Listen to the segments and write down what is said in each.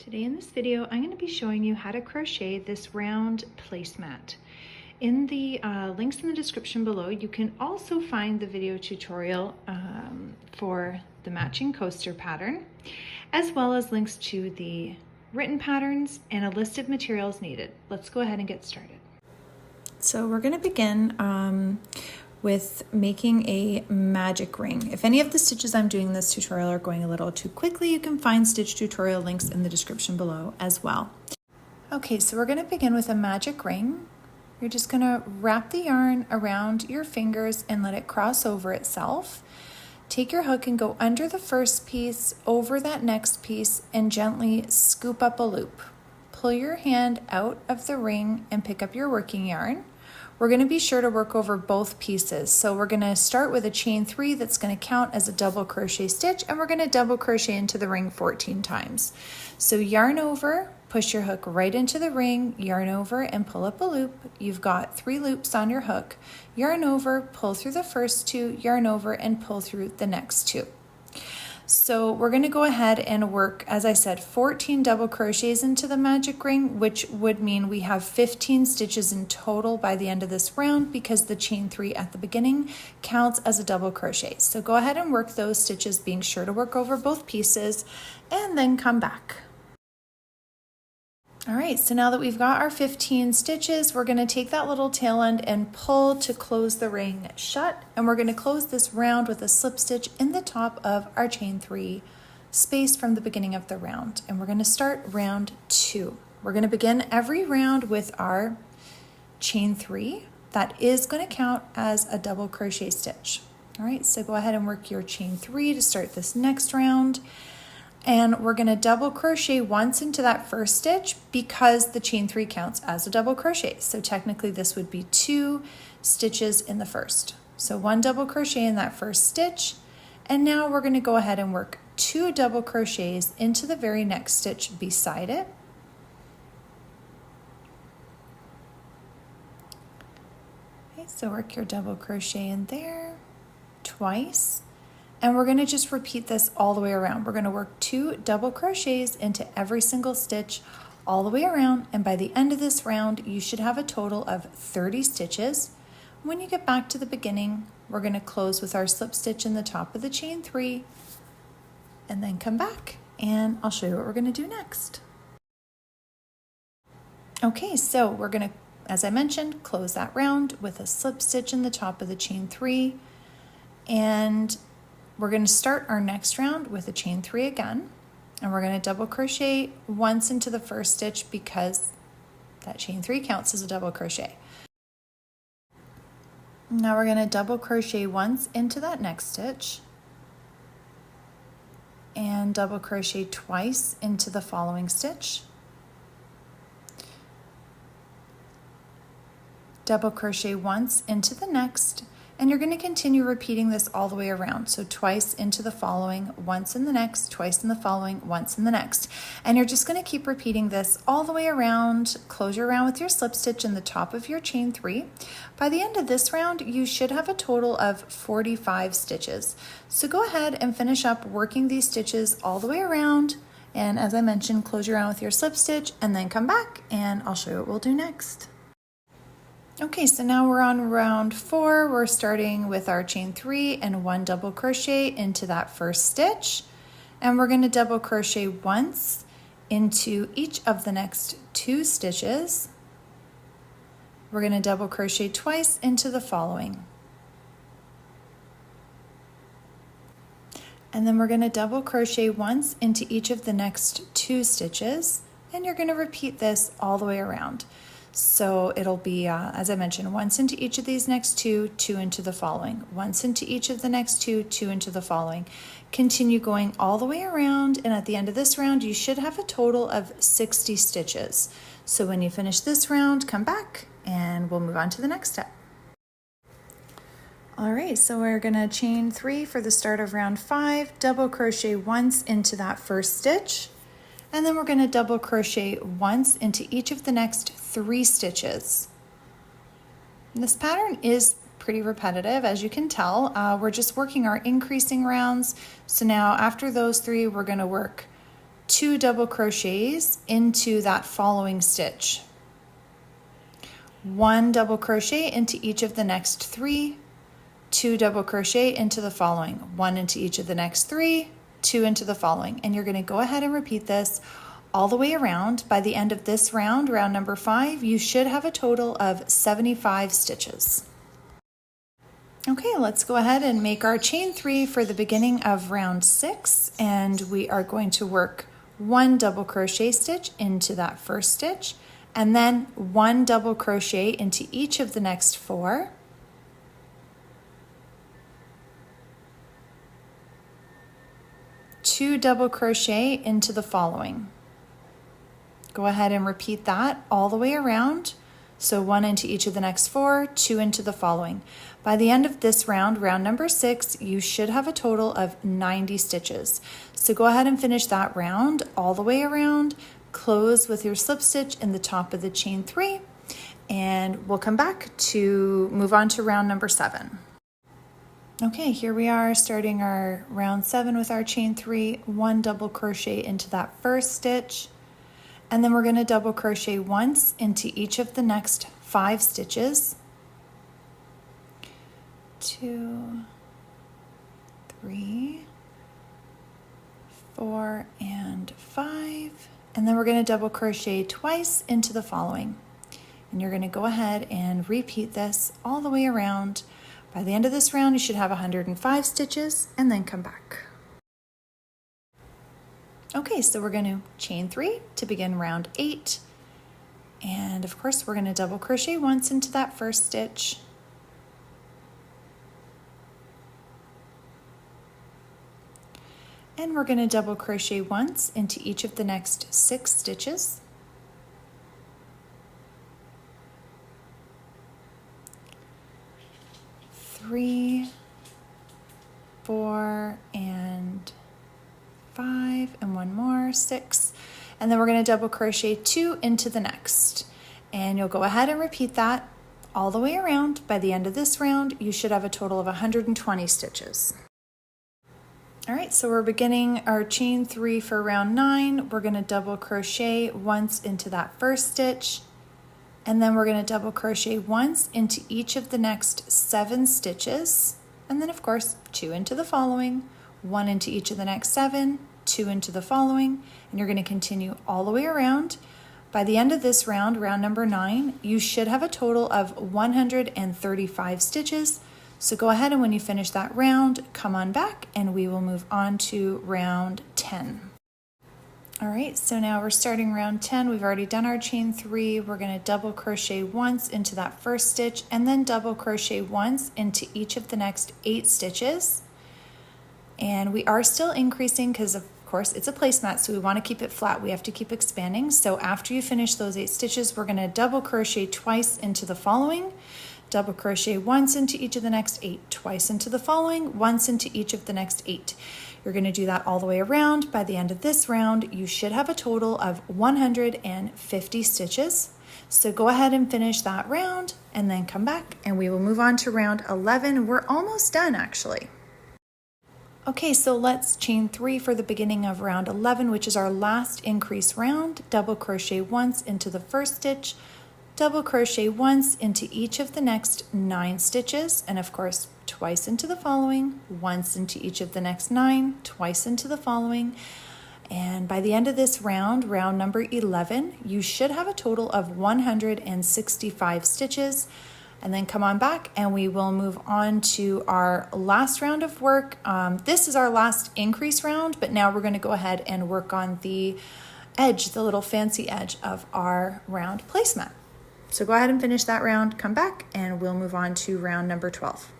Today in this video, I'm going to be showing you how to crochet this round placemat. In the links in the description below, you can also find the video tutorial for the matching coaster pattern, as well as links to the written patterns and a list of materials needed. Let's go ahead and get started. So we're going to begin with making a magic ring. If any of the stitches I'm doing in this tutorial are going a little too quickly, you can find stitch tutorial links in the description below as well. Okay, so we're going to begin with a magic ring. You're just going to wrap the yarn around your fingers and let it cross over itself. Take your hook and go under the first piece, over that next piece, and gently scoop up a loop. Pull your hand out of the ring and pick up your working yarn. We're going to be sure to work over both pieces. So we're going to start with a chain 3 that's going to count as a double crochet stitch, and we're going to double crochet into the ring 14 times. So yarn over, push your hook right into the ring, yarn over and pull up a loop. You've got 3 loops on your hook. Yarn over, pull through the first 2, yarn over and pull through the next 2. So we're going to go ahead and work, as I said, 14 double crochets into the magic ring, which would mean we have 15 stitches in total by the end of this round because the chain 3 at the beginning counts as a double crochet. So go ahead and work those stitches, being sure to work over both pieces, and then come back. All right, so now that we've got our 15 stitches, we're going to take that little tail end and pull to close the ring shut, and we're going to close this round with a slip stitch in the top of our chain 3 space from the beginning of the round. And we're going to start round 2. We're going to begin every round with our chain 3. That is going to count as a double crochet stitch. All right, so go ahead and work your chain 3 to start this next round. And we're going to double crochet once into that first stitch because the chain 3 counts as a double crochet. So technically this would be 2 stitches in the first. So 1 double crochet in that first stitch. And now we're going to go ahead and work 2 double crochets into the very next stitch beside it. Okay, so work your double crochet in there twice. And we're going to just repeat this all the way around. We're going to work 2 double crochets into every single stitch all the way around. And by the end of this round, you should have a total of 30 stitches. When you get back to the beginning, we're going to close with our slip stitch in the top of the chain 3 and then come back and I'll show you what we're going to do next. Okay, so we're going to, as I mentioned, close that round with a slip stitch in the top of the chain 3, and we're going to start our next round with a chain 3 again, and we're going to double crochet once into the first stitch because that chain 3 counts as a double crochet. Now we're going to double crochet once into that next stitch and double crochet twice into the following stitch. Double crochet once into the next. And you're going to continue repeating this all the way around. So twice into the following, once in the next, twice in the following, once in the next. And you're just going to keep repeating this all the way around. Close your round with your slip stitch in the top of your chain 3. By the end of this round, you should have a total of 45 stitches. So go ahead and finish up working these stitches all the way around. And as I mentioned, close your round with your slip stitch and then come back and I'll show you what we'll do next. Okay, so now we're on round 4. We're starting with our chain 3 and 1 double crochet into that first stitch. And we're going to double crochet once into each of the next 2 stitches. We're going to double crochet twice into the following. And then we're going to double crochet once into each of the next 2 stitches. And you're going to repeat this all the way around. So it'll be, as I mentioned, once into each of these next 2, 2 into the following. Once into each of the next 2, 2 into the following. Continue going all the way around, and at the end of this round, you should have a total of 60 stitches. So when you finish this round, come back, and we'll move on to the next step. All right, so we're gonna chain 3 for the start of round 5, double crochet once into that first stitch. And then we're going to double crochet once into each of the next 3 stitches. And this pattern is pretty repetitive, as you can tell. We're just working our increasing rounds. So now after those 3, we're going to work 2 double crochets into that following stitch. 1 double crochet into each of the next 3, 2 double crochet into the following, 1 into each of the next 3, 2 into the following. And you're going to go ahead and repeat this all the way around. By the end of this round, round number 5, you should have a total of 75 stitches. Okay, let's go ahead and make our chain 3 for the beginning of round 6, and we are going to work 1 double crochet stitch into that first stitch, and then 1 double crochet into each of the next 4. Two double crochet into the following. Go ahead and repeat that all the way around. So 1 into each of the next 4, 2 into the following. By the end of this round, round number 6, you should have a total of 90 stitches. So go ahead and finish that round all the way around. Close with your slip stitch in the top of the chain 3, and we'll come back to move on to round number 7. Okay, here we are starting our round 7 with our chain 3, 1 double crochet into that first stitch, and then we're going to double crochet once into each of the next 5 stitches. 2, 3, 4, and 5. And then we're going to double crochet twice into the following. And you're going to go ahead and repeat this all the way around. By the end of this round, you should have 105 stitches, and then come back. Okay, so we're going to chain 3 to begin round 8. And of course, we're going to double crochet once into that first stitch. And we're going to double crochet once into each of the next 6 stitches. Three, 4, and 5, and one more, 6. And then we're going to double crochet 2 into the next. And you'll go ahead and repeat that all the way around. By the end of this round, you should have a total of 120 stitches. All right, so we're beginning our chain 3 for round 9. We're going to double crochet once into that first stitch, and then we're going to double crochet once into each of the next 7 stitches, and then of course 2 into the following, 1 into each of the next 7, 2 into the following, and you're going to continue all the way around. By the end of this round, round number 9, you should have a total of 135 stitches. So go ahead and when you finish that round, come on back and we will move on to round 10. All right, so now we're starting round 10. We've already done our chain 3. We're going to double crochet once into that first stitch and then double crochet once into each of the next 8 stitches. And we are still increasing because of course it's a placemat, so we want to keep it flat. We have to keep expanding. So after you finish those 8 stitches, we're going to double crochet twice into the following. Double crochet once into each of the next 8, twice into the following, once into each of the next 8. You're going to do that all the way around. By the end of this round, you should have a total of 150 stitches. So go ahead and finish that round and then come back and we will move on to round 11. We're almost done actually. Okay, so let's chain 3 for the beginning of round 11, which is our last increase round. Double crochet once into the first stitch, double crochet once into each of the next 9 stitches, and of course twice into the following, once into each of the next 9, twice into the following. And by the end of this round, round number 11, you should have a total of 165 stitches. And then come on back and we will move on to our last round of work. This is our last increase round, but now we're going to go ahead and work on the edge, the little fancy edge of our round placemat. So go ahead and finish that round, come back, and we'll move on to round number 12.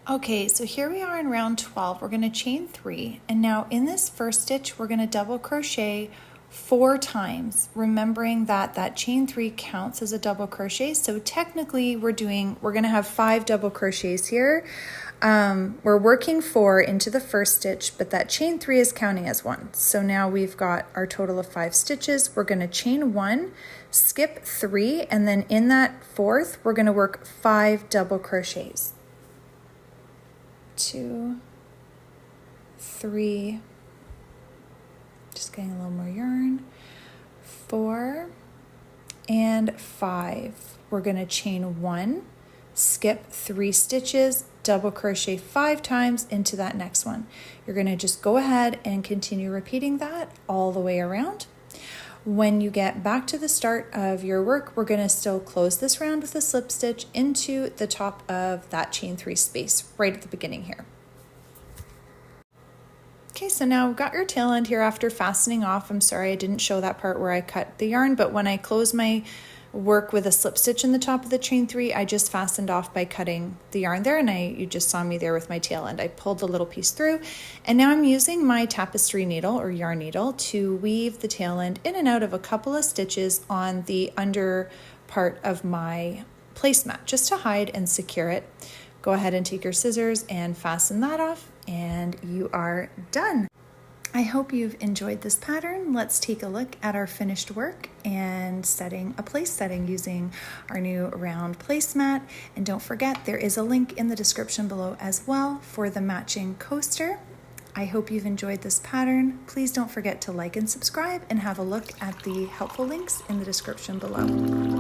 Okay, so here we are in round 12. We're going to chain 3, and now in this first stitch, we're going to double crochet 4 times, remembering that that chain 3 counts as a double crochet. So technically we're going to have 5 double crochets here. We're working 4 into the first stitch, but that chain 3 is counting as 1. So now we've got our total of 5 stitches. We're going to chain 1, skip 3, and then in that 4th, we're going to work 5 double crochets. 2, 3, getting a little more yarn. 4 and 5. We're going to chain 1, skip 3 stitches, double crochet 5 times into that next one. You're going to just go ahead and continue repeating that all the way around. When you get back to the start of your work, we're going to still close this round with a slip stitch into the top of that chain 3 space right at the beginning here. Okay, so now we've got your tail end here after fastening off. I'm sorry I didn't show that part where I cut the yarn, but when I close my work with a slip stitch in the top of the chain 3, I just fastened off by cutting the yarn there, and you just saw me there with my tail end. I pulled the little piece through, and now I'm using my tapestry needle or yarn needle to weave the tail end in and out of a couple of stitches on the under part of my placemat just to hide and secure it. Go ahead and take your scissors and fasten that off, and you are done. I hope you've enjoyed this pattern. Let's take a look at our finished work and setting a place setting using our new round placemat. And don't forget, there is a link in the description below as well for the matching coaster. I hope you've enjoyed this pattern. Please don't forget to like and subscribe, and have a look at the helpful links in the description below.